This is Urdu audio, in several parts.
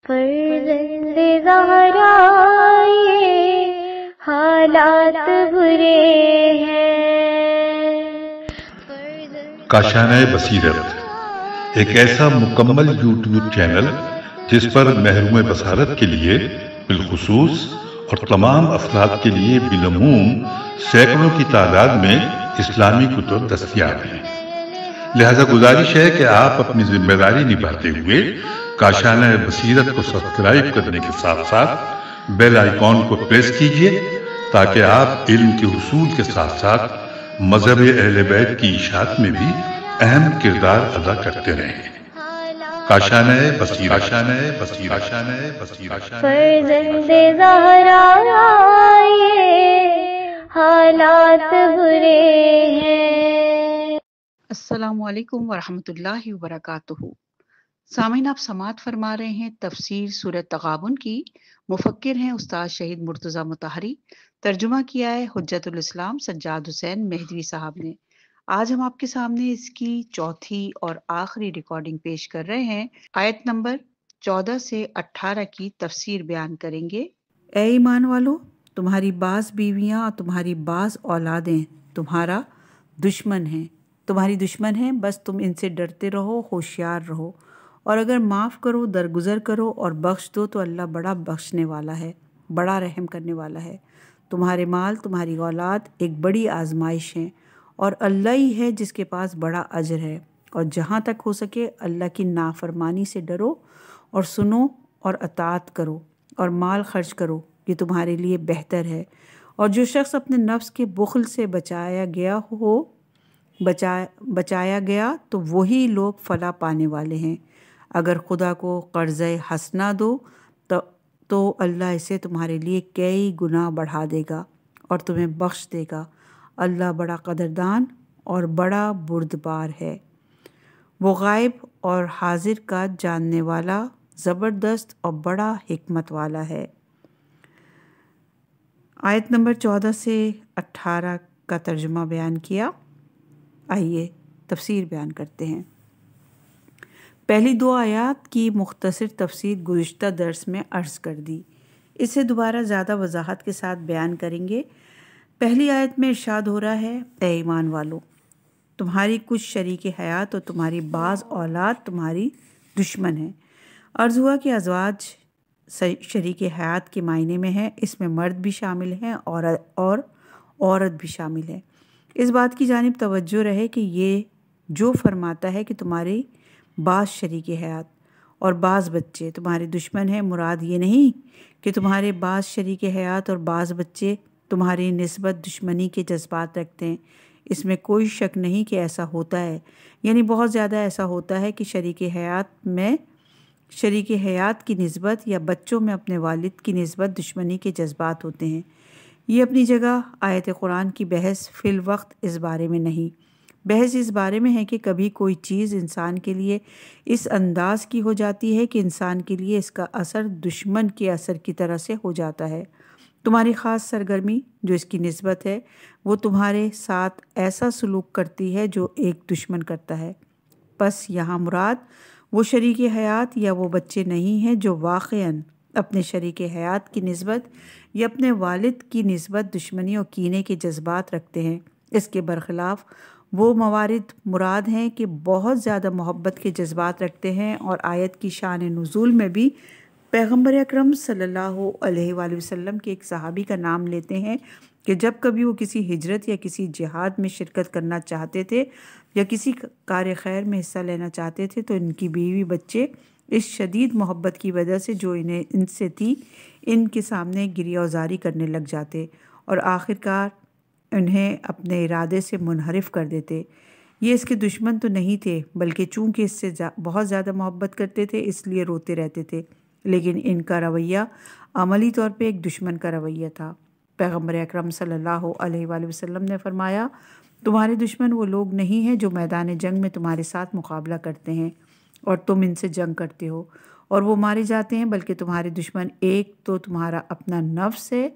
فرزند زہرا یہ حالات برے ہیں۔ کاشانۂ بصیرت ایک ایسا مکمل یوٹیوب چینل جس پر محروم بصارت کے لیے بالخصوص اور تمام افراد کے لیے بالعموم سینکڑوں کی تعداد میں اسلامی کتب دستیاب ہیں۔ لہذا گزارش ہے کہ آپ اپنی ذمہ داری نبھاتے ہوئے کاشانۂ بصیرت کو سبسکرائب کرنے کے ساتھ ساتھ بیل آئیکن کو پریس کیجیے تاکہ آپ علم کے حصول کے ساتھ ساتھ مذہب اہل بیت کی اشاعت میں بھی اہم کردار ادا کرتے رہیں۔ کاشانۂ بصیرت، کاشانۂ بصیرت، کاشانۂ بصیرت۔ فرزند زہرا یہ حالات برے ہیں۔ السلام علیکم ورحمۃ اللہ وبرکاتہ۔ سامعین، آپ سماعت فرما رہے ہیں تفسیر سورۃ تغابن کی۔ مفکر ہیں استاد شہید مرتضیٰ مطہری۔ ترجمہ کیا ہے حجت الاسلام سجاد حسین مہدوی صاحب نے۔ آج ہم آپ کے سامنے اس کی چوتھی اور آخری ریکارڈنگ پیش کر رہے ہیں۔ آیت نمبر 14 سے 18 کی تفسیر بیان کریں گے۔ اے ایمان والو، تمہاری بعض بیویاں اور تمہاری بعض اولادیں تمہارا دشمن ہیں، تمہاری دشمن ہیں، بس تم ان سے ڈرتے رہو، ہوشیار رہو، اور اگر معاف کرو، درگزر کرو اور بخش دو تو اللہ بڑا بخشنے والا ہے، بڑا رحم کرنے والا ہے۔ تمہارے مال، تمہاری اولاد ایک بڑی آزمائش ہیں، اور اللہ ہی ہے جس کے پاس بڑا اجر ہے، اور جہاں تک ہو سکے اللہ کی نافرمانی سے ڈرو اور سنو اور اطاعت کرو اور مال خرچ کرو، یہ تمہارے لیے بہتر ہے۔ اور جو شخص اپنے نفس کے بخل سے بچایا گیا تو وہی لوگ فلاح پانے والے ہیں۔ اگر خدا کو قرضہ حسنہ دو تو اللہ اسے تمہارے لیے کئی گنا بڑھا دے گا اور تمہیں بخش دے گا۔ اللہ بڑا قدردان اور بڑا بردبار ہے، وہ غائب اور حاضر کا جاننے والا، زبردست اور بڑا حکمت والا ہے۔ آیت نمبر 14 سے 18 کا ترجمہ بیان کیا۔ آئیے تفسیر بیان کرتے ہیں۔ پہلی دو آیات کی مختصر تفسیر گزشتہ درس میں عرض کر دی، اسے دوبارہ زیادہ وضاحت کے ساتھ بیان کریں گے۔ پہلی آیت میں ارشاد ہو رہا ہے، اے ایمان والو، تمہاری کچھ شریک حیات اور تمہاری بعض اولاد تمہاری دشمن ہیں۔ عرض ہوا کہ ازواج شریک حیات کے معنی میں ہے، اس میں مرد بھی شامل ہیں اور عورت بھی شامل ہے۔ اس بات کی جانب توجہ رہے کہ یہ جو فرماتا ہے کہ تمہاری بعض شریک حیات اور بعض بچے تمہارے دشمن ہیں، مراد یہ نہیں کہ تمہارے بعض شریک حیات اور بعض بچے تمہاری نسبت دشمنی کے جذبات رکھتے ہیں۔ اس میں کوئی شک نہیں کہ ایسا ہوتا ہے، یعنی بہت زیادہ ایسا ہوتا ہے کہ شریک حیات کی نسبت یا بچوں میں اپنے والد کی نسبت دشمنی کے جذبات ہوتے ہیں۔ یہ اپنی جگہ آیت قرآن کی بحث فی الوقت اس بارے میں نہیں۔ بحث اس بارے میں ہے کہ کبھی کوئی چیز انسان کے لیے اس انداز کی ہو جاتی ہے کہ انسان کے لیے اس کا اثر دشمن کے اثر کی طرح سے ہو جاتا ہے۔ تمہاری خاص سرگرمی جو اس کی نسبت ہے وہ تمہارے ساتھ ایسا سلوک کرتی ہے جو ایک دشمن کرتا ہے۔ پس یہاں مراد وہ شریک حیات یا وہ بچے نہیں ہیں جو واقعاً اپنے شریک حیات کی نسبت یا اپنے والد کی نسبت دشمنی اور کینے کے جذبات رکھتے ہیں۔ اس کے برخلاف وہ موارد مراد ہیں کہ بہت زیادہ محبت کے جذبات رکھتے ہیں، اور آیت کی شان نزول میں بھی پیغمبر اکرم صلی اللہ علیہ وآلہ وسلم کے ایک صحابی کا نام لیتے ہیں کہ جب کبھی وہ کسی ہجرت یا کسی جہاد میں شرکت کرنا چاہتے تھے یا کسی کار خیر میں حصہ لینا چاہتے تھے تو ان کی بیوی بچے اس شدید محبت کی وجہ سے جو ان سے تھی ان کے سامنے گریہ وزاری کرنے لگ جاتے اور آخرکار انہیں اپنے ارادے سے منحرف کر دیتے۔ یہ اس کے دشمن تو نہیں تھے، بلکہ چونکہ اس سے بہت زیادہ محبت کرتے تھے اس لیے روتے رہتے تھے، لیکن ان کا رویہ عملی طور پہ ایک دشمن کا رویہ تھا۔ پیغمبر اکرم صلی اللہ علیہ وآلہ وسلم نے فرمایا، تمہارے دشمن وہ لوگ نہیں ہیں جو میدان جنگ میں تمہارے ساتھ مقابلہ کرتے ہیں اور تم ان سے جنگ کرتے ہو اور وہ مارے جاتے ہیں، بلکہ تمہارے دشمن ایک تو تمہارا اپنا نفس ہے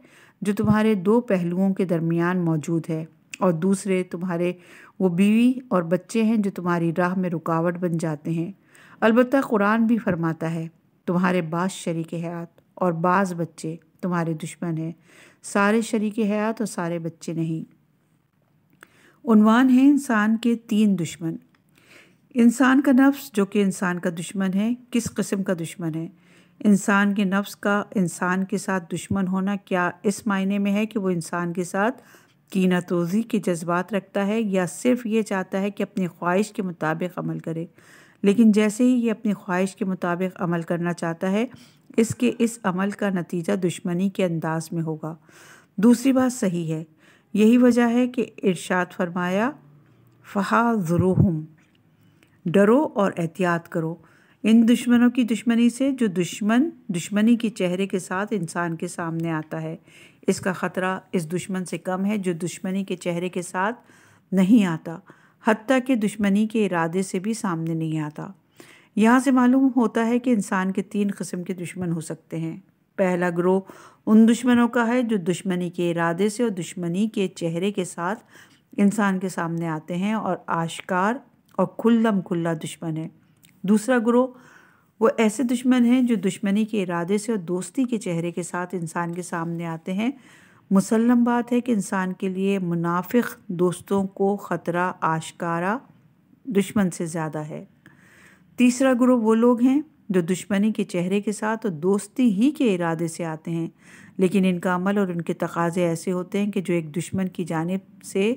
جو تمہارے دو پہلوؤں کے درمیان موجود ہے، اور دوسرے تمہارے وہ بیوی اور بچے ہیں جو تمہاری راہ میں رکاوٹ بن جاتے ہیں۔ البتہ قرآن بھی فرماتا ہے تمہارے بعض شریک حیات اور بعض بچے تمہارے دشمن ہیں، سارے شریک حیات اور سارے بچے نہیں۔ عنوان ہے انسان کے 3 دشمن۔ انسان کا نفس جو کہ انسان کا دشمن ہے، کس قسم کا دشمن ہے؟ انسان کے نفس کا انسان کے ساتھ دشمن ہونا کیا اس معنی میں ہے کہ وہ انسان کے ساتھ کینہ توزی کے جذبات رکھتا ہے، یا صرف یہ چاہتا ہے کہ اپنی خواہش کے مطابق عمل کرے؟ لیکن جیسے ہی یہ اپنی خواہش کے مطابق عمل کرنا چاہتا ہے، اس عمل کا نتیجہ دشمنی کے انداز میں ہوگا۔ دوسری بات صحیح ہے، یہی وجہ ہے کہ ارشاد فرمایا فَحَذِرْهُمْ، ڈرو اور احتیاط کرو ان دشمنوں کی دشمنی سے جو دشمنی کے چہرے کے ساتھ انسان کے سامنے آتا ہے۔ اس کا خطرہ اس دشمن سے کم ہے جو دشمنی کے چہرے کے ساتھ نہیں آتا، حتیٰ کہ دشمنی کے ارادے سے بھی سامنے نہیں آتا۔ یہاں سے معلوم ہوتا ہے کہ انسان کے 3 قسم کے دشمن ہو سکتے ہیں۔ پہلا گروہ ان دشمنوں کا ہے جو دشمنی کے ارادے سے اور دشمنی کے چہرے کے ساتھ انسان کے سامنے آتے ہیں اور آشکار اور کھلم کھلا دشمن ہے۔ دوسرا گروہ وہ ایسے دشمن ہیں جو دشمنی کے ارادے سے اور دوستی کے چہرے کے ساتھ انسان کے سامنے آتے ہیں۔ مسلم بات ہے کہ انسان کے لیے منافق دوستوں کو خطرہ آشکارا دشمن سے زیادہ ہے۔ تیسرا گروہ وہ لوگ ہیں جو دشمنی کے چہرے کے ساتھ اور دوستی ہی کے ارادے سے آتے ہیں، لیکن ان کا عمل اور ان کے تقاضے ایسے ہوتے ہیں کہ جو ایک دشمن کی جانب سے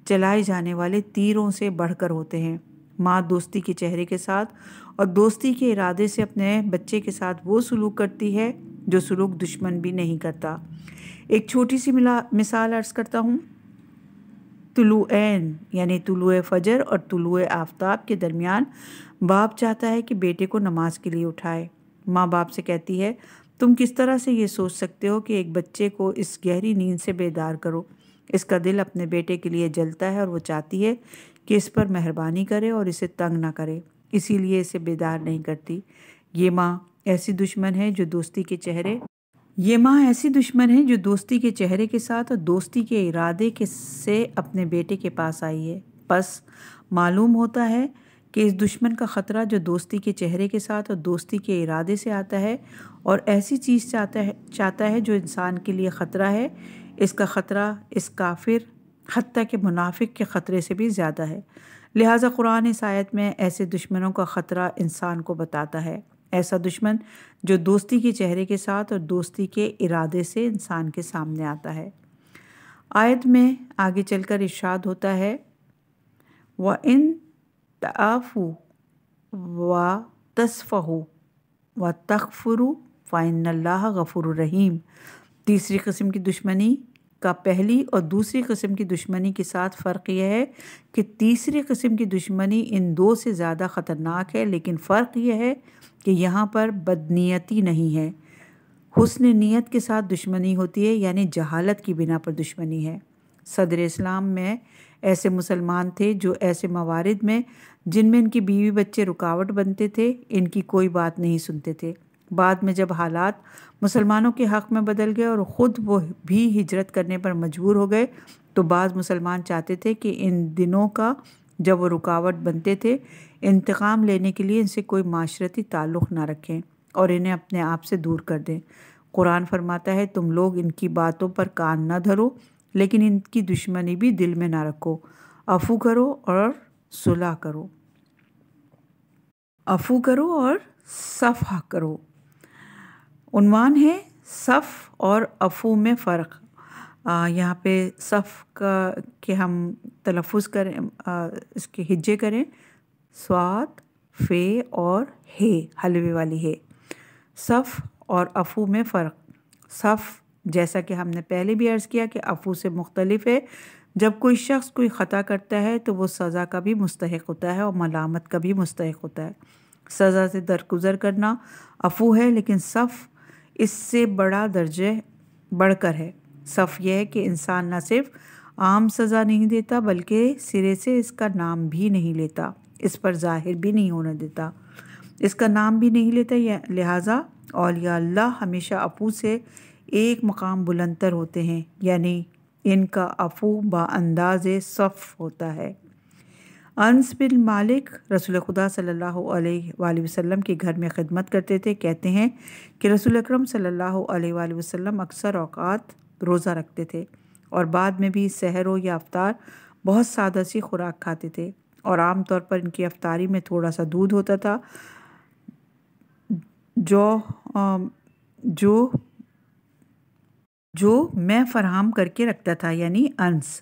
چلائے جانے والے تیروں سے بڑھ کر ہوتے ہیں۔ ماں دوستی کے چہرے کے ساتھ اور دوستی کے ارادے سے اپنے بچے کے ساتھ وہ سلوک کرتی ہے جو سلوک دشمن بھی نہیں کرتا۔ ایک چھوٹی سی مثال عرض کرتا ہوں۔ طلوعین یعنی طلوع فجر اور طلوع آفتاب کے درمیان باپ چاہتا ہے کہ بیٹے کو نماز کے لیے اٹھائے۔ ماں باپ سے کہتی ہے تم کس طرح سے یہ سوچ سکتے ہو کہ ایک بچے کو اس گہری نیند سے بیدار کرو؟ اس کا دل اپنے بیٹے کے لیے جلتا ہے اور وہ چاہتی ہے کہ اس پر مہربانی کرے اور اسے تنگ نہ کرے، اسی لیے اسے بیدار نہیں کرتی۔ یہ ماں ایسی دشمن ہے جو دوستی کے چہرے کے ساتھ اور دوستی کے ارادے سے اپنے بیٹے کے پاس آئی ہے۔ پس معلوم ہوتا ہے کہ اس دشمن کا خطرہ جو دوستی کے چہرے کے ساتھ اور دوستی کے ارادے سے آتا ہے اور ایسی چیز چاہتا ہے جو انسان کے لیے خطرہ ہے، اس کا خطرہ اس کافر حتیٰ کہ منافق کے خطرے سے بھی زیادہ ہے۔ لہٰذا قرآن اس آیت میں ایسے دشمنوں کا خطرہ انسان کو بتاتا ہے، ایسا دشمن جو دوستی کے چہرے کے ساتھ اور دوستی کے ارادے سے انسان کے سامنے آتا ہے۔ آیت میں آگے چل کر ارشاد ہوتا ہے وَإِن تَعْفُوا وَتَصْفَحُوا وَتَغْفِرُوا فَإِنَّ اللَّهَ غَفُورٌ رَحِيمٌ۔ تیسری قسم کی دشمنی کا پہلی اور دوسری قسم کی دشمنی کے ساتھ فرق یہ ہے کہ تیسری قسم کی دشمنی ان دو سے زیادہ خطرناک ہے، لیکن فرق یہ ہے کہ یہاں پر بدنیتی نہیں ہے، حسن نیت کے ساتھ دشمنی ہوتی ہے، یعنی جہالت کی بنا پر دشمنی ہے۔ صدر اسلام میں ایسے مسلمان تھے جو ایسے موارد میں جن میں ان کی بیوی بچے رکاوٹ بنتے تھے ان کی کوئی بات نہیں سنتے تھے۔ بعد میں جب حالات مسلمانوں کے حق میں بدل گئے اور خود وہ بھی ہجرت کرنے پر مجبور ہو گئے تو بعض مسلمان چاہتے تھے کہ ان دنوں کا جب وہ رکاوٹ بنتے تھے انتقام لینے کے لیے ان سے کوئی معاشرتی تعلق نہ رکھیں اور انہیں اپنے آپ سے دور کر دیں۔ قرآن فرماتا ہے تم لوگ ان کی باتوں پر کان نہ دھرو، لیکن ان کی دشمنی بھی دل میں نہ رکھو، عفو کرو اور صلح کرو، عفو کرو اور صفح کرو۔ عنوان ہے صف اور عفو میں فرق۔ یہاں پہ صف کا کہ ہم تلفظ کریں، اس کے ہجے کریں، صاد فے اور ہے، حلوے والی ہے۔ صف اور عفو میں فرق۔ صف جیسا کہ ہم نے پہلے بھی عرض کیا کہ عفو سے مختلف ہے۔ جب کوئی شخص کوئی خطا کرتا ہے تو وہ سزا کا بھی مستحق ہوتا ہے اور ملامت کا بھی مستحق ہوتا ہے۔ سزا سے درگزر کرنا عفو ہے، لیکن صف اس سے بڑا درجے بڑھ کر ہے۔ صف یہ ہے کہ انسان نہ صرف عام سزا نہیں دیتا بلکہ سرے سے اس کا نام بھی نہیں لیتا، اس پر ظاہر بھی نہیں ہونے دیتا، اس کا نام بھی نہیں لیتا۔ لہٰذا اولیاء اللہ ہمیشہ عفو سے ایک مقام بلندتر ہوتے ہیں، یعنی ان کا عفو با انداز صف ہوتا ہے۔ انس بن مالک رسول خدا صلی اللہ علیہ وآلہ وسلم کے گھر میں خدمت کرتے تھے، کہتے ہیں کہ رسول اکرم صلی اللہ علیہ وآلہ وسلم اکثر اوقات روزہ رکھتے تھے اور بعد میں بھی سحر ہو یا افطار بہت سادہ سی خوراک کھاتے تھے، اور عام طور پر ان کی افطاری میں تھوڑا سا دودھ ہوتا تھا جو میں فراہم کر کے رکھتا تھا، یعنی انس۔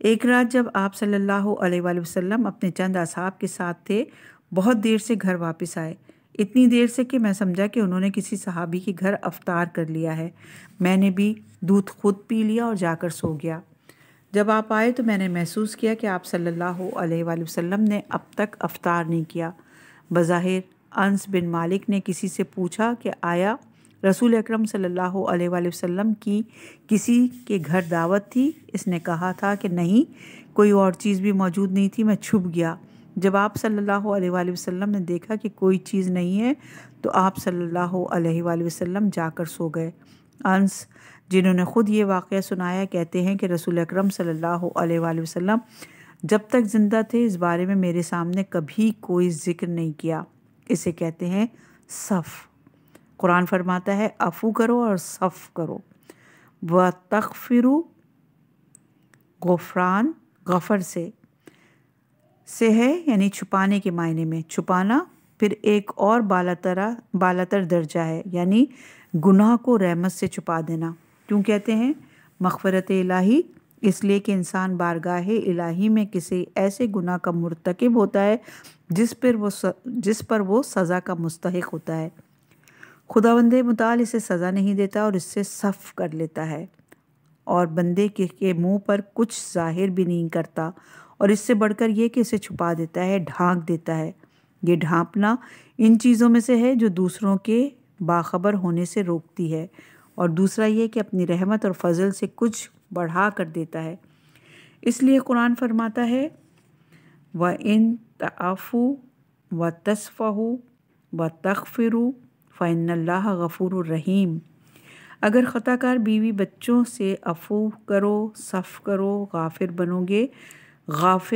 ایک رات جب آپ صلی اللہ علیہ وآلہ وسلم اپنے چند اصحاب کے ساتھ تھے، بہت دیر سے گھر واپس آئے، اتنی دیر سے کہ میں سمجھا کہ انہوں نے کسی صحابی کے گھر افطار کر لیا ہے۔ میں نے بھی دودھ خود پی لیا اور جا کر سو گیا۔ جب آپ آئے تو میں نے محسوس کیا کہ آپ صلی اللہ علیہ وآلہ وسلم نے اب تک افطار نہیں کیا۔ بظاہر انس بن مالک نے کسی سے پوچھا کہ آیا رسول اکرم صلی اللہ علیہ وآلہ وسلم کی کسی کے گھر دعوت تھی؟ اس نے کہا تھا کہ نہیں، کوئی اور چیز بھی موجود نہیں تھی، میں چھپ گیا۔ جب آپ صلی اللہ علیہ وآلہ وسلم نے دیکھا کہ کوئی چیز نہیں ہے تو آپ صلی اللہ علیہ وآلہ وسلم جا کر سو گئے۔ انس، جنہوں نے خود یہ واقعہ سنایا، کہتے ہیں کہ رسول اکرم صلی اللہ علیہ وآلہ وسلم جب تک زندہ تھے اس بارے میں میرے سامنے کبھی کوئی ذکر نہیں کیا۔ اسے کہتے ہیں صف۔ قرآن فرماتا ہے عفو کرو اور صف کرو۔ وَتَغْفِرُوا، غفران غفر سے ہے، یعنی چھپانے کے معنی میں، چھپانا۔ پھر ایک اور بالاتر درجہ ہے، یعنی گناہ کو رحمت سے چھپا دینا۔ کیوں کہتے ہیں مغفرت الہی؟ اس لیے کہ انسان بارگاہ الہی میں کسی ایسے گناہ کا مرتکب ہوتا ہے جس پر وہ سزا کا مستحق ہوتا ہے۔ خداوند متعال اسے سزا نہیں دیتا اور اس سے صف کر لیتا ہے، اور بندے کے منہ پر کچھ ظاہر بھی نہیں کرتا، اور اس سے بڑھ کر یہ کہ اسے چھپا دیتا ہے، ڈھانک دیتا ہے۔ یہ ڈھانپنا ان چیزوں میں سے ہے جو دوسروں کے باخبر ہونے سے روکتی ہے، اور دوسرا یہ کہ اپنی رحمت اور فضل سے کچھ بڑھا کر دیتا ہے۔ اس لیے قرآن فرماتا ہے وَإِن تَعْفُوا وَتَصْفَحُوا وَتَغْفِرُوا فَإِنَّ اللَّهَ غَفُورٌ رَحِيمٌ۔ اگر خطا کار بیوی بچوں سے عفو کرو، صف کرو، غافر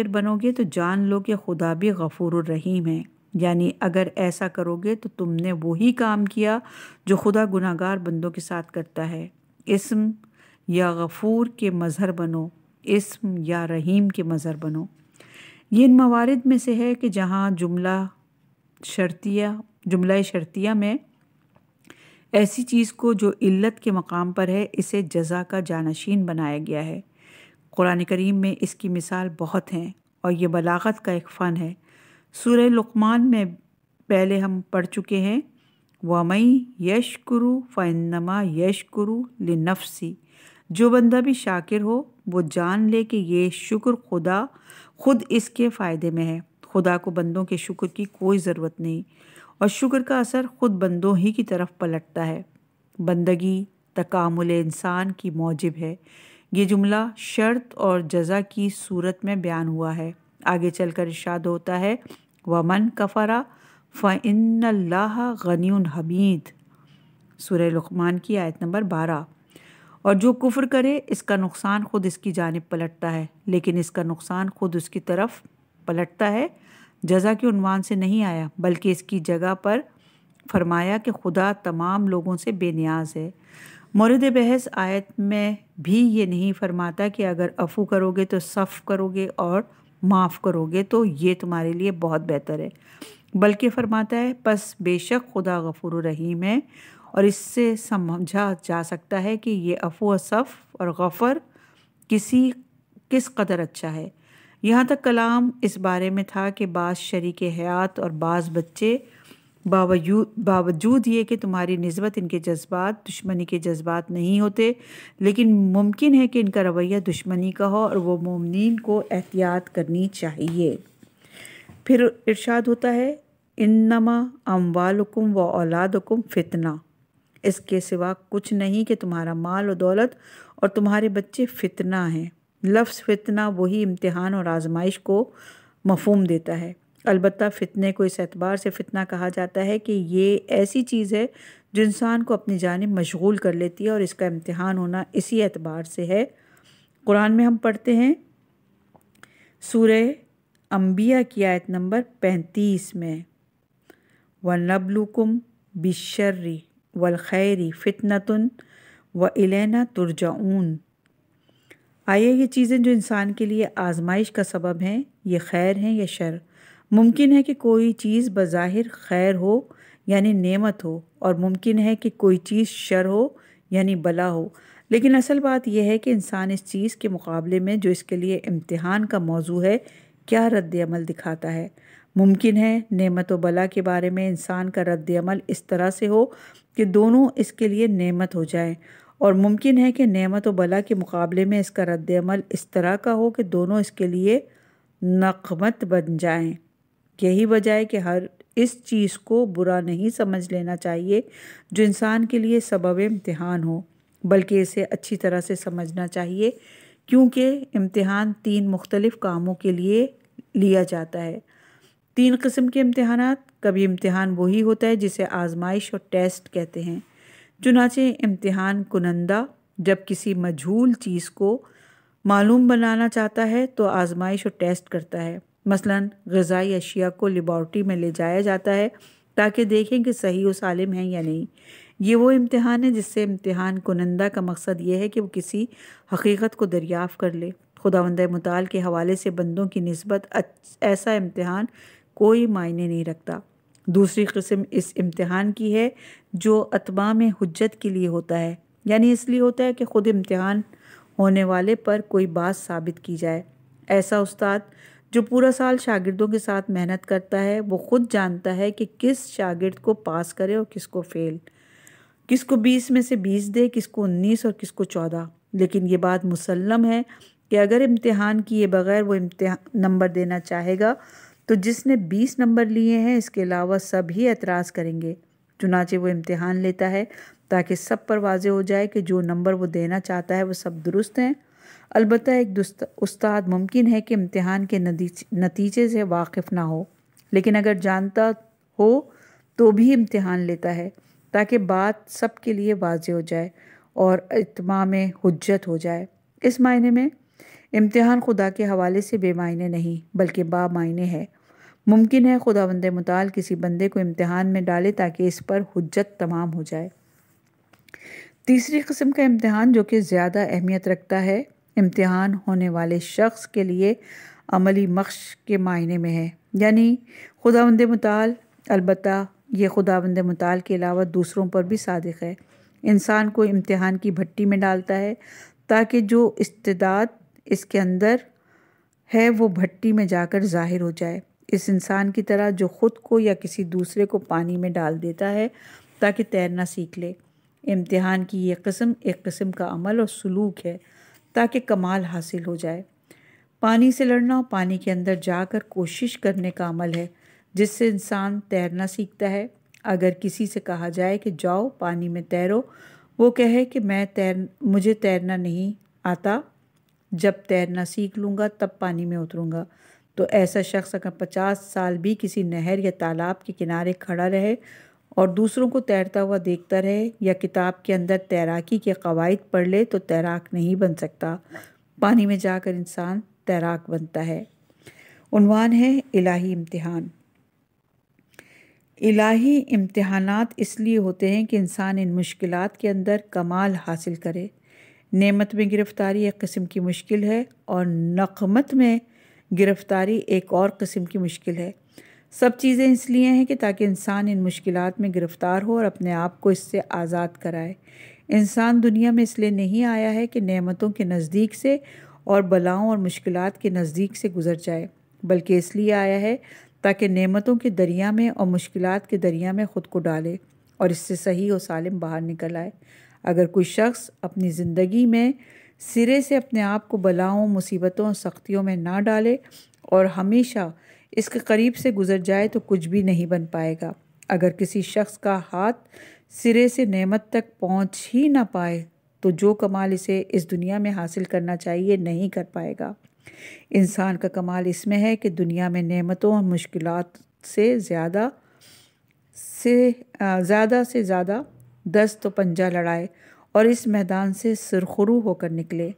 بنو گے تو جان لو کہ خدا بھی غفور الرحیم ہے، یعنی اگر ایسا کرو گے تو تم نے وہی کام کیا جو خدا گناہگار بندوں کے ساتھ کرتا ہے۔ اسم یا غفور کے مظہر بنو، اسم یا رحیم کے مظہر بنو۔ یہ ان موارد میں سے ہے کہ جہاں جملہ شرطیہ میں ایسی چیز کو جو علت کے مقام پر ہے اسے جزا کا جانشین بنایا گیا ہے۔ قرآن کریم میں اس کی مثال بہت ہیں، اور یہ بلاغت کا ایک فن ہے۔ سورہ لقمان میں پہلے ہم پڑھ چکے ہیں وَمَن يَشْكُرُ فَإِنَّمَا يَشْكُرُ لِنَفْسِهِ۔ جو بندہ بھی شاکر ہو وہ جان لے کہ یہ شکر خود اس کے فائدے میں ہے۔ خدا کو بندوں کے شکر کی کوئی ضرورت نہیں، اور شکر کا اثر خود بندوں ہی کی طرف پلٹتا ہے۔ بندگی تکامل انسان کی موجب ہے۔ یہ جملہ شرط اور جزا کی صورت میں بیان ہوا ہے۔ آگے چل کر ارشاد ہوتا ہے وَمَن كَفَرَ فَإِنَّ اللَّهَ غَنِيٌّ حَمِيدٌ، سورہ لقمان کی آیت نمبر 12۔ اور جو کفر کرے اس کا نقصان خود اس کی جانب پلٹتا ہے، لیکن اس کا نقصان خود اس کی طرف پلٹتا ہے، جزا کے عنوان سے نہیں آیا، بلکہ اس کی جگہ پر فرمایا کہ خدا تمام لوگوں سے بے نیاز ہے۔ مورد بحث آیت میں بھی یہ نہیں فرماتا کہ اگر عفو کرو گے تو صف کرو گے اور معاف کرو گے تو یہ تمہارے لیے بہت بہتر ہے، بلکہ فرماتا ہے پس بے شک خدا غفور الرحیم ہے، اور اس سے سمجھا جا سکتا ہے کہ یہ عفو و صف اور غفر کس قدر اچھا ہے۔ یہاں تک کلام اس بارے میں تھا کہ بعض شریک حیات اور بعض بچے باوجود یہ کہ تمہاری نسبت ان کے جذبات دشمنی کے جذبات نہیں ہوتے، لیکن ممکن ہے کہ ان کا رویہ دشمنی کا ہو، اور وہ مومنین کو احتیاط کرنی چاہیے۔ پھر ارشاد ہوتا ہے انما اموالکم و اولادکم فتنہ، اس کے سوا کچھ نہیں کہ تمہارا مال و دولت اور تمہارے بچے فتنہ ہیں۔ لفظ فتنہ وہی امتحان اور آزمائش کو مفہوم دیتا ہے۔ البتہ فتنے کو اس اعتبار سے فتنہ کہا جاتا ہے کہ یہ ایسی چیز ہے جو انسان کو اپنی جانب مشغول کر لیتی ہے، اور اس کا امتحان ہونا اسی اعتبار سے ہے۔ قرآن میں ہم پڑھتے ہیں سورہ انبیاء کی آیت نمبر 35 میں وَنَبْلُوكُمْ بِالشَّرِّ وَالْخَيْرِ فِتْنَةٌ وَإِلَيْنَا تُرْجَعُونَ۔ آیا یہ چیزیں جو انسان کے لیے آزمائش کا سبب ہیں یہ خیر ہیں یا شر؟ ممکن ہے کہ کوئی چیز بظاہر خیر ہو یعنی نعمت ہو، اور ممکن ہے کہ کوئی چیز شر ہو یعنی بلا ہو، لیکن اصل بات یہ ہے کہ انسان اس چیز کے مقابلے میں جو اس کے لیے امتحان کا موضوع ہے کیا رد عمل دکھاتا ہے۔ ممکن ہے نعمت و بلا کے بارے میں انسان کا رد عمل اس طرح سے ہو کہ دونوں اس کے لیے نعمت ہو جائیں، اور ممکن ہے کہ نعمت و بلا کے مقابلے میں اس کا رد عمل اس طرح کا ہو کہ دونوں اس کے لیے نقمت بن جائیں۔ یہی وجہ ہے کہ ہر اس چیز کو برا نہیں سمجھ لینا چاہیے جو انسان کے لیے سبب امتحان ہو، بلکہ اسے اچھی طرح سے سمجھنا چاہیے، کیونکہ امتحان 3 مختلف کاموں کے لیے لیا جاتا ہے۔ 3 قسم کے امتحانات۔ کبھی امتحان وہی ہوتا ہے جسے آزمائش اور ٹیسٹ کہتے ہیں، چنانچہ امتحان کنندہ جب کسی مجہول چیز کو معلوم بنانا چاہتا ہے تو آزمائش اور ٹیسٹ کرتا ہے۔ مثلاً غذائی اشیاء کو لیبارٹری میں لے جایا جاتا ہے تاکہ دیکھیں کہ صحیح و سالم ہیں یا نہیں۔ یہ وہ امتحان ہے جس سے امتحان کنندہ کا مقصد یہ ہے کہ وہ کسی حقیقت کو دریافت کر لے۔ خداوند متعال کے حوالے سے بندوں کی نسبت ایسا امتحان کوئی معنی نہیں رکھتا۔ دوسری قسم اس امتحان کی ہے جو اتمام حجت کے لیے ہوتا ہے، یعنی اس لیے ہوتا ہے کہ خود امتحان ہونے والے پر کوئی بات ثابت کی جائے۔ ایسا استاد جو پورا سال شاگردوں کے ساتھ محنت کرتا ہے وہ خود جانتا ہے کہ کس شاگرد کو پاس کرے اور کس کو فیل، کس کو 20 میں سے 20 دے، کس کو 19 اور کس کو 14۔ لیکن یہ بات مسلم ہے کہ اگر امتحان کیے بغیر وہ نمبر دینا چاہے گا تو جس نے 20 نمبر لیے ہیں اس کے علاوہ سب ہی اعتراض کریں گے۔ چنانچہ وہ امتحان لیتا ہے تاکہ سب پر واضح ہو جائے کہ جو نمبر وہ دینا چاہتا ہے وہ سب درست ہیں۔ البتہ ایک استاد ممکن ہے کہ امتحان کے نتیجے سے واقف نہ ہو، لیکن اگر جانتا ہو تو بھی امتحان لیتا ہے تاکہ بات سب کے لیے واضح ہو جائے اور اتمام حجت ہو جائے۔ اس معنی میں امتحان خدا کے حوالے سے بے معنی نہیں بلکہ با معنی ہے۔ ممکن ہے خداوند متعال کسی بندے کو امتحان میں ڈالے تاکہ اس پر حجت تمام ہو جائے۔ تیسری قسم کا امتحان جو کہ زیادہ اہمیت رکھتا ہے، امتحان ہونے والے شخص کے لیے عملی مشق کے معنی میں ہے، یعنی خداوند متعال، البتہ یہ خداوند متعال کے علاوہ دوسروں پر بھی صادق ہے، انسان کو امتحان کی بھٹی میں ڈالتا ہے تاکہ جو استعداد اس کے اندر ہے وہ بھٹی میں جا کر ظاہر ہو جائے، اس انسان کی طرح جو خود کو یا کسی دوسرے کو پانی میں ڈال دیتا ہے تاکہ تیرنا سیکھ لے۔ امتحان کی یہ قسم ایک قسم کا عمل اور سلوک ہے تاکہ کمال حاصل ہو جائے۔ پانی سے لڑنا اور پانی کے اندر جا کر کوشش کرنے کا عمل ہے جس سے انسان تیرنا سیکھتا ہے۔ اگر کسی سے کہا جائے کہ جاؤ پانی میں تیرو، وہ کہے کہ مجھے تیرنا نہیں آتا، جب تیرنا سیکھ لوں گا تب پانی میں اتروں گا، تو ایسا شخص اگر 50 سال بھی کسی نہر یا تالاب کے کنارے کھڑا رہے اور دوسروں کو تیرتا ہوا دیکھتا رہے یا کتاب کے اندر تیراکی کے قواعد پڑھ لے تو تیراک نہیں بن سکتا۔ پانی میں جا کر انسان تیراک بنتا ہے۔ عنوان ہے الہی امتحان۔ الہی امتحانات اس لیے ہوتے ہیں کہ انسان ان مشکلات کے اندر کمال حاصل کرے۔ نعمت میں گرفتاری ایک قسم کی مشکل ہے اور نقمت میں گرفتاری ایک اور قسم کی مشکل ہے۔ سب چیزیں اس لیے ہیں کہ تاکہ انسان ان مشکلات میں گرفتار ہو اور اپنے آپ کو اس سے آزاد کرائے۔ انسان دنیا میں اس لیے نہیں آیا ہے کہ نعمتوں کے نزدیک سے اور بلاؤں اور مشکلات کے نزدیک سے گزر جائے، بلکہ اس لیے آیا ہے تاکہ نعمتوں کے دریا میں اور مشکلات کے دریا میں خود کو ڈالے اور اس سے صحیح و سالم باہر نکل آئے۔ اگر کوئی شخص اپنی زندگی میں سرے سے اپنے آپ کو بلاؤں، مصیبتوں اور سختیوں میں نہ ڈالے اور ہمیشہ اس کے قریب سے گزر جائے تو کچھ بھی نہیں بن پائے گا۔ اگر کسی شخص کا ہاتھ سرے سے نعمت تک پہنچ ہی نہ پائے تو جو کمال اسے اس دنیا میں حاصل کرنا چاہیے نہیں کر پائے گا۔ انسان کا کمال اس میں ہے کہ دنیا میں نعمتوں اور مشکلات سے زیادہ سے زیادہ دست و پنجہ لڑائے اور اس میدان سے سرخرو ہو کر نکلے۔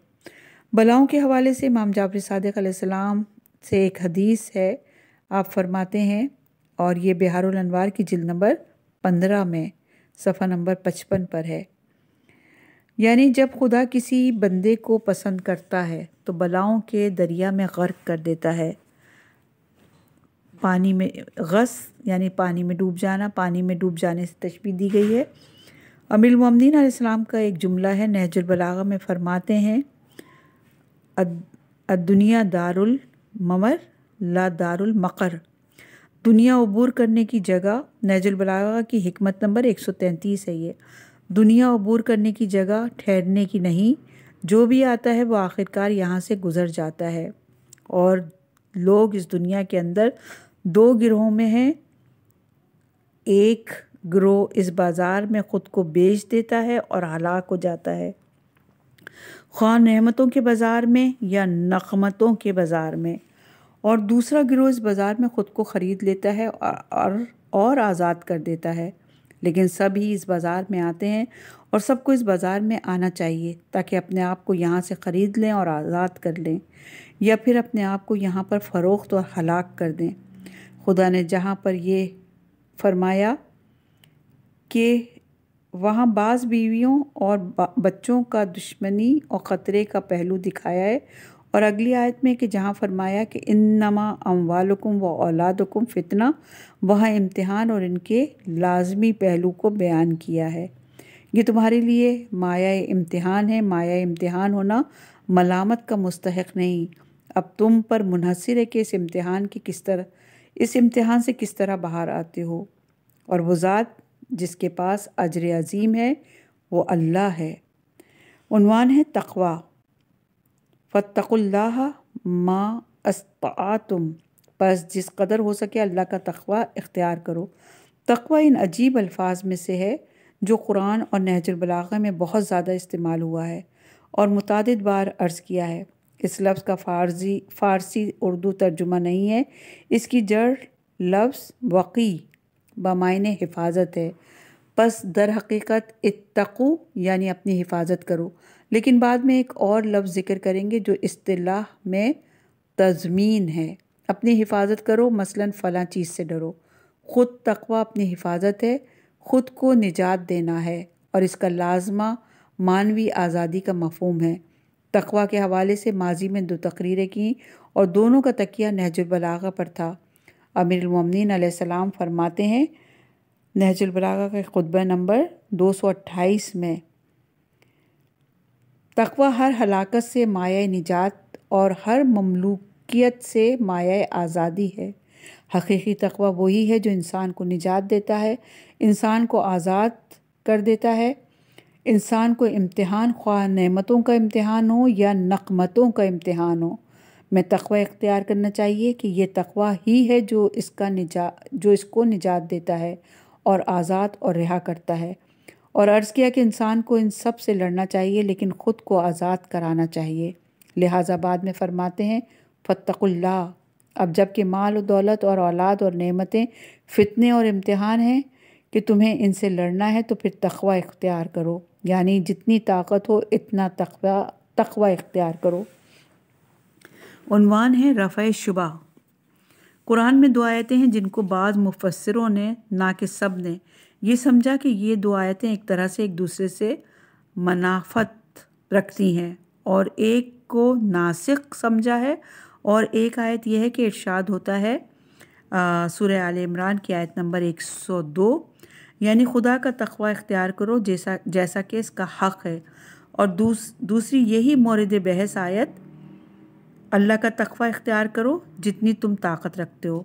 بلاؤں کے حوالے سے امام جعفر صادق علیہ السلام سے ایک حدیث ہے، آپ فرماتے ہیں، اور یہ بہار الانوار کی جلد نمبر 15 میں صفحہ نمبر 55 پر ہے، یعنی جب خدا کسی بندے کو پسند کرتا ہے تو بلاؤں کے دریا میں غرق کر دیتا ہے۔ پانی میں غص یعنی پانی میں ڈوب جانا، پانی میں ڈوب جانے سے تشبیہ دی گئی ہے۔ امیر المومنین علیہ السلام کا ایک جملہ ہے، نہج البلاغہ میں فرماتے ہیں، الدنیا دار الممر لا دار المقر، دنیا عبور کرنے کی جگہ، نہج البلاغہ کی حکمت نمبر 133 ہے یہ، دنیا عبور کرنے کی جگہ ٹھہرنے کی نہیں، جو بھی آتا ہے وہ آخرکار یہاں سے گزر جاتا ہے۔ اور لوگ اس دنیا کے اندر دو گروہوں میں ہیں، ایک گروہ اس بازار میں خود کو بیچ دیتا ہے اور ہلاک ہو جاتا ہے، خواہ نعمتوں کے بازار میں یا نقمتوں کے بازار میں، اور دوسرا گروہ اس بازار میں خود کو خرید لیتا ہے اور آزاد کر دیتا ہے۔ لیکن سب ہی اس بازار میں آتے ہیں اور سب کو اس بازار میں آنا چاہیے تاکہ اپنے آپ کو یہاں سے خرید لیں اور آزاد کر لیں، یا پھر اپنے آپ کو یہاں پر فروخت اور ہلاک کر دیں۔ خدا نے جہاں پر یہ فرمایا کہ وہاں بعض بیویوں اور بچوں کا دشمنی اور خطرے کا پہلو دکھایا ہے، اور اگلی آیت میں کہ جہاں فرمایا کہ انما اموالکم و اولادکم فتنہ، وہاں امتحان اور ان کے لازمی پہلو کو بیان کیا ہے۔ یہ تمہارے لیے مایہ امتحان ہے، مایہ امتحان ہونا ملامت کا مستحق نہیں۔ اب تم پر منحصر ہے کہ اس امتحان سے کس طرح باہر آتے ہو، اور وہ ذات جس کے پاس اجر عظیم ہے وہ اللہ ہے۔ عنوان ہے تقوی، فاتقوا اللہ ما استطعتم، پس جس قدر ہو سکے اللہ کا تقوی اختیار کرو۔ تقوی ان عجیب الفاظ میں سے ہے جو قرآن اور نہج البلاغہ میں بہت زیادہ استعمال ہوا ہے اور متعدد بار عرض کیا ہے۔ اس لفظ کا فارسی اردو ترجمہ نہیں ہے، اس کی جڑ لفظ وقی بمعنی حفاظت ہے، پس در حقیقت اتقو یعنی اپنی حفاظت کرو، لیکن بعد میں ایک اور لفظ ذکر کریں گے جو اصطلاح میں تضمین ہے۔ اپنی حفاظت کرو، مثلا فلاں چیز سے ڈرو۔ خود تقوی اپنی حفاظت ہے، خود کو نجات دینا ہے، اور اس کا لازمہ معنوی آزادی کا مفہوم ہے۔ تقوی کے حوالے سے ماضی میں 2 تقریریں کیں اور دونوں کا تکیہ نہج البلاغہ پر تھا۔ امیر المومنین علیہ السلام فرماتے ہیں نہج البلاغہ کے خطبہ نمبر 228 میں، تقوی ہر ہلاکت سے مایہ نجات اور ہر مملوکیت سے مایہ آزادی ہے۔ حقیقی تقوی وہی ہے جو انسان کو نجات دیتا ہے، انسان کو آزاد کر دیتا ہے، انسان کو امتحان، خواہ نعمتوں کا امتحان ہو یا نقمتوں کا امتحان ہو، میں تقوی اختیار کرنا چاہیے کہ یہ تقوی ہی ہے جو اس کو نجات دیتا ہے اور آزاد اور رہا کرتا ہے۔ اور عرض کیا کہ انسان کو ان سب سے لڑنا چاہیے لیکن خود کو آزاد کرانا چاہیے۔ لہٰذا بعد میں فرماتے ہیں فاتقوا اللہ۔ اب جب کہ مال و دولت اور اولاد اور نعمتیں فتنے اور امتحان ہیں کہ تمہیں ان سے لڑنا ہے تو پھر تقوی اختیار کرو، یعنی جتنی طاقت ہو اتنا تقوی اختیار کرو۔ عنوان ہے رفع شبہ۔ قرآن میں 2 آیتیں ہیں جن کو بعض مفسروں نے، نہ کہ سب نے، یہ سمجھا کہ یہ 2 آیتیں ایک طرح سے ایک دوسرے سے منافت رکھتی ہیں، اور ایک کو ناسخ سمجھا ہے، اور ایک آیت یہ ہے کہ ارشاد ہوتا ہے سورہ آل عمران کی آیت نمبر 102، یعنی خدا کا تقوی اختیار کرو جیسا کہ اس کا حق ہے، اور دوسری یہی مورد بحث آیت اللہ کا تقوی اختیار کرو جتنی تم طاقت رکھتے ہو۔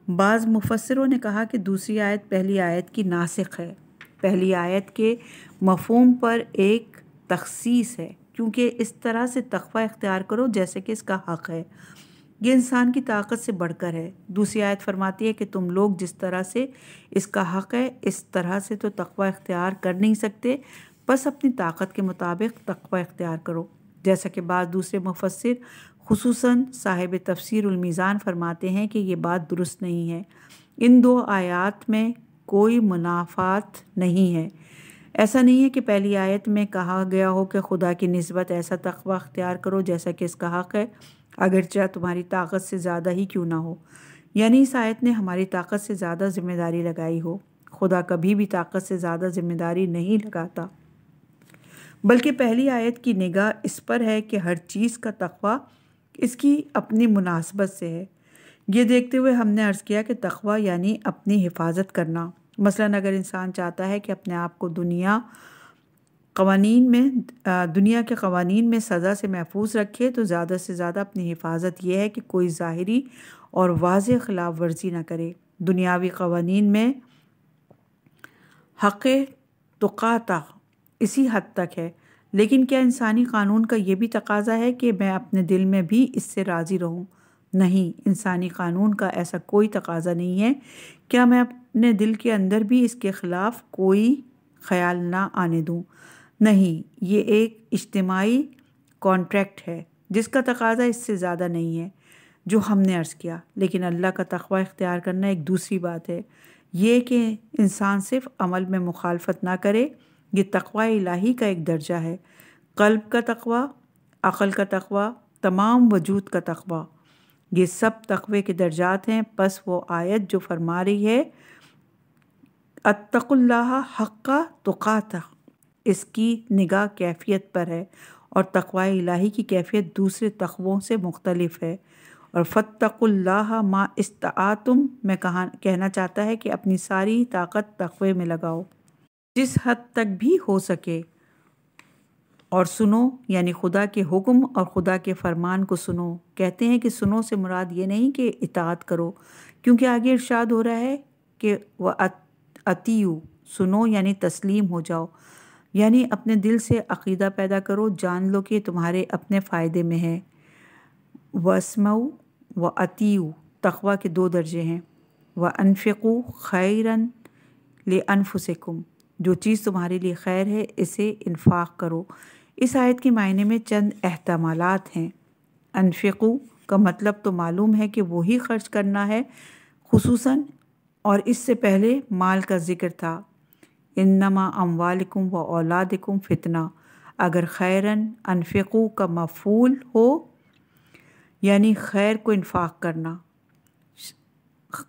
بعض مفسروں نے کہا کہ دوسری آیت پہلی آیت کی ناسخ ہے، پہلی آیت کے مفہوم پر ایک تخصیص ہے، کیونکہ اس طرح سے تقوی اختیار کرو جیسے کہ اس کا حق ہے، یہ انسان کی طاقت سے بڑھ کر ہے۔ دوسری آیت فرماتی ہے کہ تم لوگ جس طرح سے اس کا حق ہے اس طرح سے تو تقوی اختیار کر نہیں سکتے، بس اپنی طاقت کے مطابق تقوی اختیار کرو، جیسا کہ بعض دوسرے مفسر خصوصاً صاحب تفسیر المیزان فرماتے ہیں کہ یہ بات درست نہیں ہے، ان 2 آیات میں کوئی منافات نہیں ہے۔ ایسا نہیں ہے کہ پہلی آیت میں کہا گیا ہو کہ خدا کی نسبت ایسا تقوی اختیار کرو جیسا کہ اس کا حق ہے، اگرچہ تمہاری طاقت سے زیادہ ہی کیوں نہ ہو۔ یعنی اس آیت نے ہماری طاقت سے زیادہ ذمہ داری لگائی ہو۔ خدا کبھی بھی طاقت سے زیادہ ذمہ داری نہیں لگاتا، بلکہ پہلی آیت کی نگاہ اس پر ہے کہ ہر چیز کا تقوی اس کی اپنی مناسبت سے ہے۔ یہ دیکھتے ہوئے ہم نے عرض کیا کہ تقوی یعنی اپنی حفاظت کرنا۔ مثلاً اگر انسان چاہتا ہے کہ اپنے آپ کو دنیا کے قوانین میں سزا سے محفوظ رکھے تو زیادہ سے زیادہ اپنی حفاظت یہ ہے کہ کوئی ظاہری اور واضح خلاف ورزی نہ کرے۔ دنیاوی قوانین میں حق تقاطع اسی حد تک ہے، لیکن کیا انسانی قانون کا یہ بھی تقاضا ہے کہ میں اپنے دل میں بھی اس سے راضی رہوں؟ نہیں، انسانی قانون کا ایسا کوئی تقاضا نہیں ہے۔ کیا میں اپنے دل کے اندر بھی اس کے خلاف کوئی خیال نہ آنے دوں؟ نہیں، یہ ایک اجتماعی کانٹریکٹ ہے جس کا تقاضا اس سے زیادہ نہیں ہے جو ہم نے عرض کیا۔ لیکن اللہ کا تقوی اختیار کرنا ایک دوسری بات ہے، یہ کہ انسان صرف عمل میں مخالفت نہ کرے۔ یہ تقوی الہی کا ایک درجہ ہے، قلب کا تقوی، عقل کا تقوی، تمام وجود کا تقوی، یہ سب تقوی کے درجات ہیں۔ پس وہ آیت جو فرما رہی ہے اتقوا اللہ حق تقاتہ، اس کی نگاہ کیفیت پر ہے، اور تقوی الہی کی کیفیت دوسرے تقووں سے مختلف ہے۔ اور فاتقوا اللہ ما استطعتم میں کہنا چاہتا ہے کہ اپنی ساری طاقت تقوی میں لگاؤ جس حد تک بھی ہو سکے، اور سنو یعنی خدا کے حکم اور خدا کے فرمان کو سنو۔ کہتے ہیں کہ سنو سے مراد یہ نہیں کہ اطاعت کرو، کیونکہ آگے ارشاد ہو رہا ہے کہ وَأَطِیعُوا، سنو یعنی تسلیم ہو جاؤ، یعنی اپنے دل سے عقیدہ پیدا کرو، جان لو کہ تمہارے اپنے فائدے میں ہے۔ وَاسْمَعُوا وَأَطِیعُوا تقوی کے دو درجے ہیں۔ وَأَنفِقُوا خَیْرًا لِأَنفُسِکُم، جو چیز تمہارے لیے خیر ہے اسے انفاق کرو۔ اس آیت کے معنی میں چند احتمالات ہیں۔ انفقوا کا مطلب تو معلوم ہے کہ وہی خرچ کرنا ہے، خصوصاً اور اس سے پہلے مال کا ذکر تھا، انما اموالکم و اولادکم فتنہ۔ اگر خیراً انفقوا کا مفعول ہو یعنی خیر کو انفاق کرنا،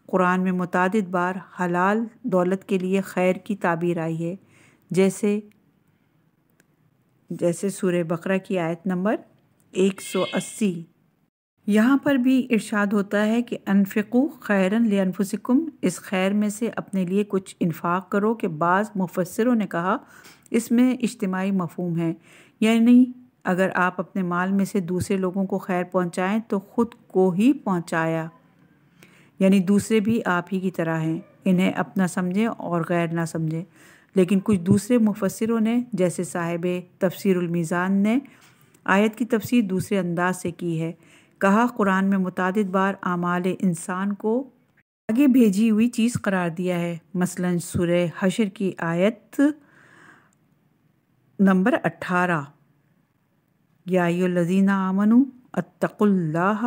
قرآن میں متعدد بار حلال دولت کے لیے خیر کی تعبیر آئی ہے، جیسے سورہ بقرہ کی آیت نمبر 180۔ یہاں پر بھی ارشاد ہوتا ہے کہ انفقوا خیراً لانفسکم، اس خیر میں سے اپنے لیے کچھ انفاق کرو، کہ بعض مفسروں نے کہا اس میں اجتماعی مفہوم ہے، یعنی اگر آپ اپنے مال میں سے دوسرے لوگوں کو خیر پہنچائیں تو خود کو ہی پہنچایا، یعنی دوسرے بھی آپ ہی کی طرح ہیں، انہیں اپنا سمجھیں اور غیر نہ سمجھیں۔ لیکن کچھ دوسرے مفسروں نے جیسے صاحب تفسیر المیزان نے آیت کی تفسیر دوسرے انداز سے کی ہے، کہا قرآن میں متعدد بار اعمال انسان کو آگے بھیجی ہوئی چیز قرار دیا ہے۔ مثلاً سورہ حشر کی آیت نمبر 18، یا ایھا الذین آمنوا اتقوا اللہ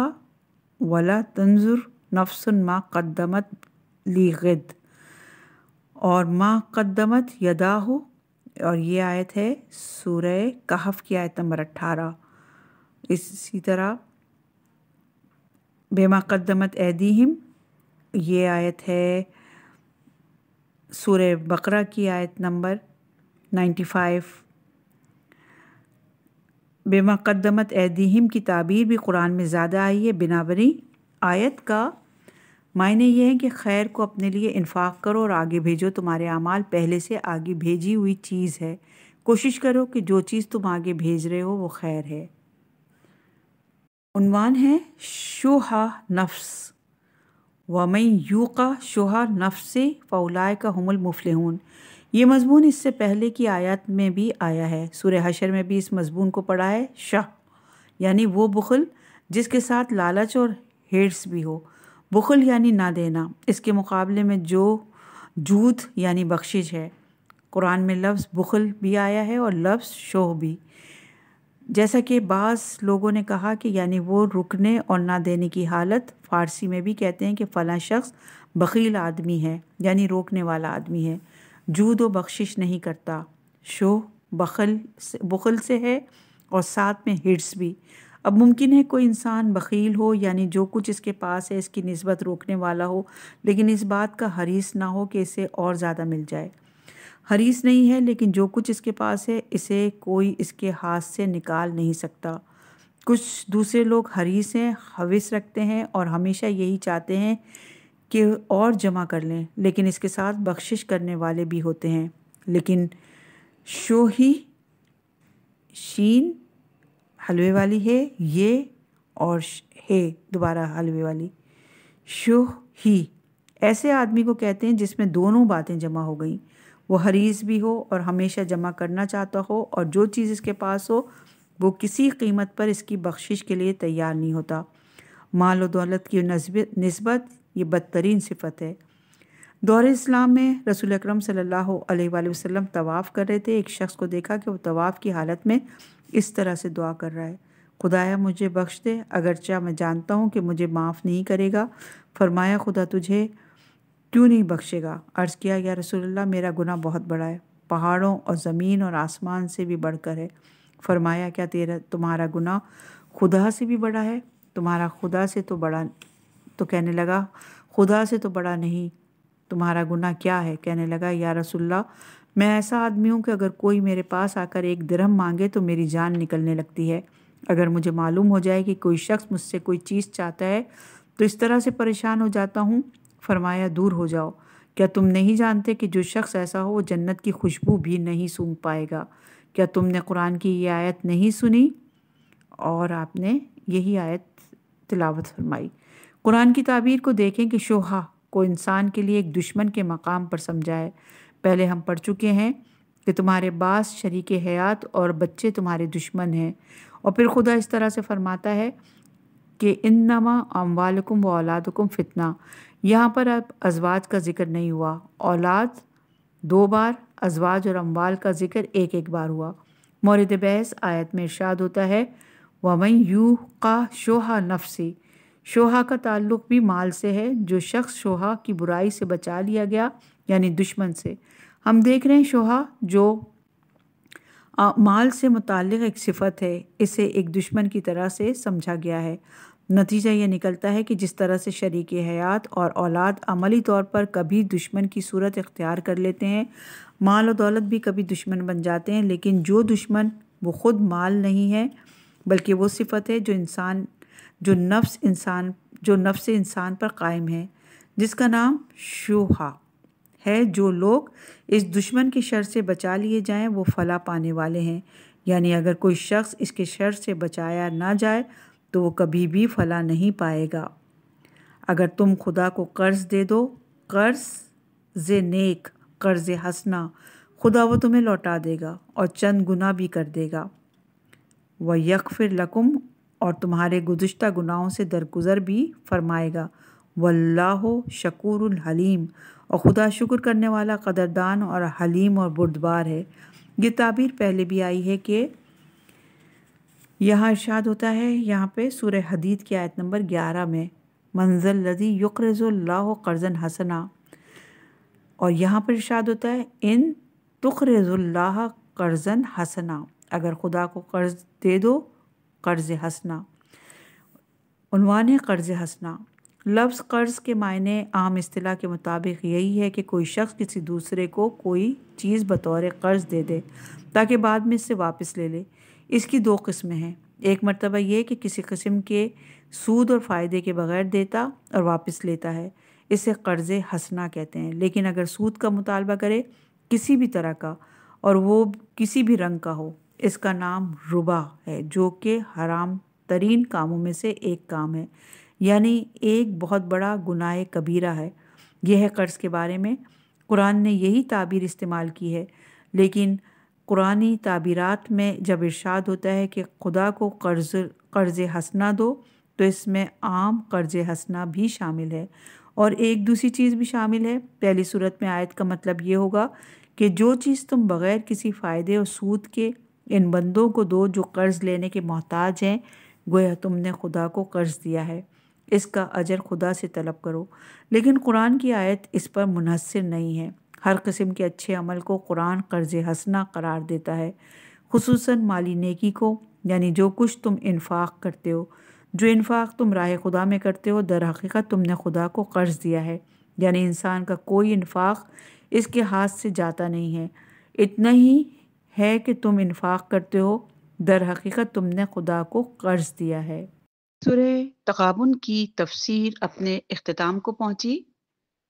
ولا تنظر نفس ما قدمت لغد، اور ما قدمت یداہ، اور یہ آیت ہے سورہ کہف کی آیت نمبر 18۔ اسی طرح بما قدمت ایدیہم، یہ آیت ہے سورہ بقرہ کی آیت نمبر 95۔ بما قدمت ایدیہم کی تعبیر بھی قرآن میں زیادہ آئی ہے۔ بنابراً آیت کا معنی یہ ہے کہ خیر کو اپنے لیے انفاق کرو اور آگے بھیجو، تمہارے اعمال پہلے سے آگے بھیجی ہوئی چیز ہے، کوشش کرو کہ جو چیز تم آگے بھیج رہے ہو وہ خیر ہے۔ عنوان ہے شح نفس، وَمَن یوق شح نفس فَأُولَئِکَ هُمُ الْمُفْلِحُونَ۔ یہ مضمون اس سے پہلے کی آیات میں بھی آیا ہے، سورہ حشر میں بھی اس مضمون کو پڑھا ہے۔ شح یعنی وہ بخل جس کے ساتھ لالچ اور ہرس بھی ہو، بخل یعنی نہ دینا۔ اس کے مقابلے میں جو جود یعنی بخشش ہے۔ قرآن میں لفظ بخل بھی آیا ہے اور لفظ شح بھی، جیسا کہ بعض لوگوں نے کہا کہ یعنی وہ رکنے اور نہ دینے کی حالت۔ فارسی میں بھی کہتے ہیں کہ فلاں شخص بخیل آدمی ہے، یعنی روکنے والا آدمی ہے، جود و بخشش نہیں کرتا۔ شح بخل سے ہے اور ساتھ میں ہرس بھی۔ اب ممکن ہے کوئی انسان بخیل ہو، یعنی جو کچھ اس کے پاس ہے اس کی نسبت روکنے والا ہو، لیکن اس بات کا حریص نہ ہو کہ اسے اور زیادہ مل جائے۔ حریص نہیں ہے لیکن جو کچھ اس کے پاس ہے اسے کوئی اس کے ہاتھ سے نکال نہیں سکتا۔ کچھ دوسرے لوگ حریص ہیں، ہوس رکھتے ہیں اور ہمیشہ یہی چاہتے ہیں کہ اور جمع کر لیں، لیکن اس کے ساتھ بخشش کرنے والے بھی ہوتے ہیں۔ لیکن شوہی، شین حلوے والی ہے، یہ اور ہے دوبارہ حلوے والی، شوہی ایسے آدمی کو کہتے ہیں جس میں دونوں باتیں جمع ہو گئیں، وہ حریص بھی ہو اور ہمیشہ جمع کرنا چاہتا ہو، اور جو چیز اس کے پاس ہو وہ کسی قیمت پر اس کی بخشش کے لیے تیار نہیں ہوتا۔ مال و دولت کی نسبت یہ بدترین صفت ہے۔ دور اسلام میں رسول اکرم صلی اللہ علیہ وآلہ وسلم طواف کر رہے تھے۔ ایک شخص کو دیکھا کہ وہ طواف کی حالت میں اس طرح سے دعا کر رہا ہے، خدایا مجھے بخش دے، اگرچہ میں جانتا ہوں کہ مجھے معاف نہیں کرے گا۔ فرمایا خدا تجھے کیوں نہیں بخشے گا؟ عرض کیا یا رسول اللہ میرا گناہ بہت بڑا ہے، پہاڑوں اور زمین اور آسمان سے بھی بڑھ کر ہے۔ فرمایا کیا تمہارا گناہ خدا سے بھی بڑا ہے؟ تمہارا خدا سے تو بڑا، تو کہنے لگا خدا سے تو بڑا نہیں، تمہارا گناہ کیا ہے؟ کہنے لگا یا رسول اللہ میں ایسا آدمی ہوں کہ اگر کوئی میرے پاس آ کر 1 درہم مانگے تو میری جان نکلنے لگتی ہے۔ اگر مجھے معلوم ہو جائے کہ کوئی شخص مجھ سے کوئی چیز چاہتا ہے تو اس طرح سے پریشان ہو جاتا ہوں۔ فرمایا دور ہو جاؤ، کیا تم نہیں جانتے کہ جو شخص ایسا ہو وہ جنت کی خوشبو بھی نہیں سونگھ پائے گا؟ کیا تم نے قرآن کی یہ آیت نہیں سنی؟ اور آپ نے یہی آیت تلاوت فرمائی۔ قرآن کی تعبیر کو دیکھیں کہ شوہا کو انسان کے لیے ایک دشمن کے مقام پر سمجھا ہے۔ پہلے ہم پڑھ چکے ہیں کہ تمہارے باس شریک حیات اور بچے تمہارے دشمن ہیں، اور پھر خدا اس طرح سے فرماتا ہے کہ انما اموالکم و اولادکم فتنہ۔ یہاں پر اب ازواج کا ذکر نہیں ہوا، اولاد 2 بار، ازواج اور اموال کا ذکر ایک بار ہوا۔ مورد بحث آیت میں ارشاد ہوتا ہے وَمَن یُوقَ شُحَّ نَفْسِهِ، شوہا کا تعلق بھی مال سے ہے۔ جو شخص شوہا کی برائی سے بچا لیا گیا یعنی دشمن سے۔ ہم دیکھ رہے ہیں شوہا جو مال سے متعلق ایک صفت ہے، اسے ایک دشمن کی طرح سے سمجھا گیا ہے۔ نتیجہ یہ نکلتا ہے کہ جس طرح سے شریک حیات اور اولاد عملی طور پر کبھی دشمن کی صورت اختیار کر لیتے ہیں، مال و دولت بھی کبھی دشمن بن جاتے ہیں، لیکن جو دشمن وہ خود مال نہیں ہے بلکہ وہ صفت ہے جو نفس انسان پر قائم ہے، جس کا نام شوہا ہے۔ جو لوگ اس دشمن کی شر سے بچا لیے جائیں وہ فلاح پانے والے ہیں، یعنی اگر کوئی شخص اس کے شر سے بچایا نہ جائے تو وہ کبھی بھی فلاح نہیں پائے گا۔ اگر تم خدا کو قرض دے دو، قرض نیک، قرض حسنہ، خدا وہ تمہیں لوٹا دے گا اور چند گنا بھی کر دے گا۔ وَيَغْفِرْ لَكُمْ، اور تمہارے گزشتہ گناہوں سے درگزر بھی فرمائے گا۔ وَاللَّهُ شَكُورٌ حلیم، اور خدا شکر کرنے والا، قدردان اور حلیم اور بردبار ہے۔ یہ تعبیر پہلے بھی آئی ہے کہ یہاں ارشاد ہوتا ہے، یہاں پہ سورہ حدید کی آیت نمبر 11 میں مَن ذَا الَّذِی یُقْرِضُ اللَّهَ قَرْضًا حَسَنًا، اور یہاں پر ارشاد ہوتا ہے ان تُقْرِضُوا اللَّهَ قَرْضًا حَسَنًا، اگر خدا کو قرض دے دو، قرض حسنہ۔ عنوان ہے قرض حسنہ۔ لفظ قرض کے معنی عام اصطلاح کے مطابق یہی ہے کہ کوئی شخص کسی دوسرے کو کوئی چیز بطور قرض دے دے تاکہ بعد میں اس سے واپس لے لے۔ اس کی 2 قسمیں ہیں، ایک مرتبہ یہ کہ کسی قسم کے سود اور فائدے کے بغیر دیتا اور واپس لیتا ہے، اسے قرض حسنہ کہتے ہیں۔ لیکن اگر سود کا مطالبہ کرے کسی بھی طرح کا اور وہ کسی بھی رنگ کا ہو، اس کا نام ربا ہے، جو کہ حرام ترین کاموں میں سے ایک کام ہے، یعنی ایک بہت بڑا گناہ کبیرہ ہے۔ یہ ہے قرض کے بارے میں قرآن نے یہی تعبیر استعمال کی ہے، لیکن قرآنی تعبیرات میں جب ارشاد ہوتا ہے کہ خدا کو قرض حسنہ دو تو اس میں عام قرض حسنہ بھی شامل ہے، اور ایک دوسری چیز بھی شامل ہے۔ پہلی صورت میں آیت کا مطلب یہ ہوگا کہ جو چیز تم بغیر کسی فائدے اور سود کے ان بندوں کو دو جو قرض لینے کے محتاج ہیں، گویا تم نے خدا کو قرض دیا ہے، اس کا اجر خدا سے طلب کرو۔ لیکن قرآن کی آیت اس پر منحصر نہیں ہے، ہر قسم کے اچھے عمل کو قرآن قرض حسنہ قرار دیتا ہے۔ خصوصاً مالی نیکی کو، یعنی جو کچھ تم انفاق کرتے ہو، جو انفاق تم راہ خدا میں کرتے ہو، در حقیقت تم نے خدا کو قرض دیا ہے، یعنی انسان کا کوئی انفاق اس کے ہاتھ سے جاتا نہیں ہے، اتنا ہی ہے کہ تم انفاق کرتے ہو، در حقیقت تم نے خدا کو قرض دیا ہے۔ سورہ تغابن کی تفسیر اپنے اختتام کو پہنچی۔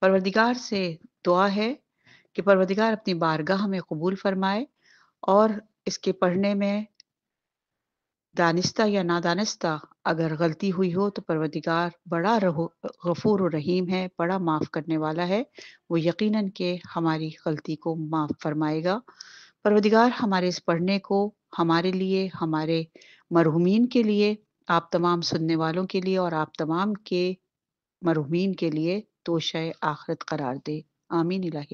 پروردگار سے دعا ہے کہ پروردگار اپنی بارگاہ میں قبول فرمائے، اور اس کے پڑھنے میں دانستہ یا نادانستہ اگر غلطی ہوئی ہو تو پروردگار بڑا غفور و رحیم ہے، بڑا معاف کرنے والا ہے، وہ یقیناً کہ ہماری غلطی کو معاف فرمائے گا۔ پروردگار ہمارے اس پڑھنے کو ہمارے لیے، ہمارے مرحومین کے لیے، آپ تمام سننے والوں کے لیے اور آپ تمام کے مرحومین کے لیے توشہ آخرت قرار دے۔ آمین الہی۔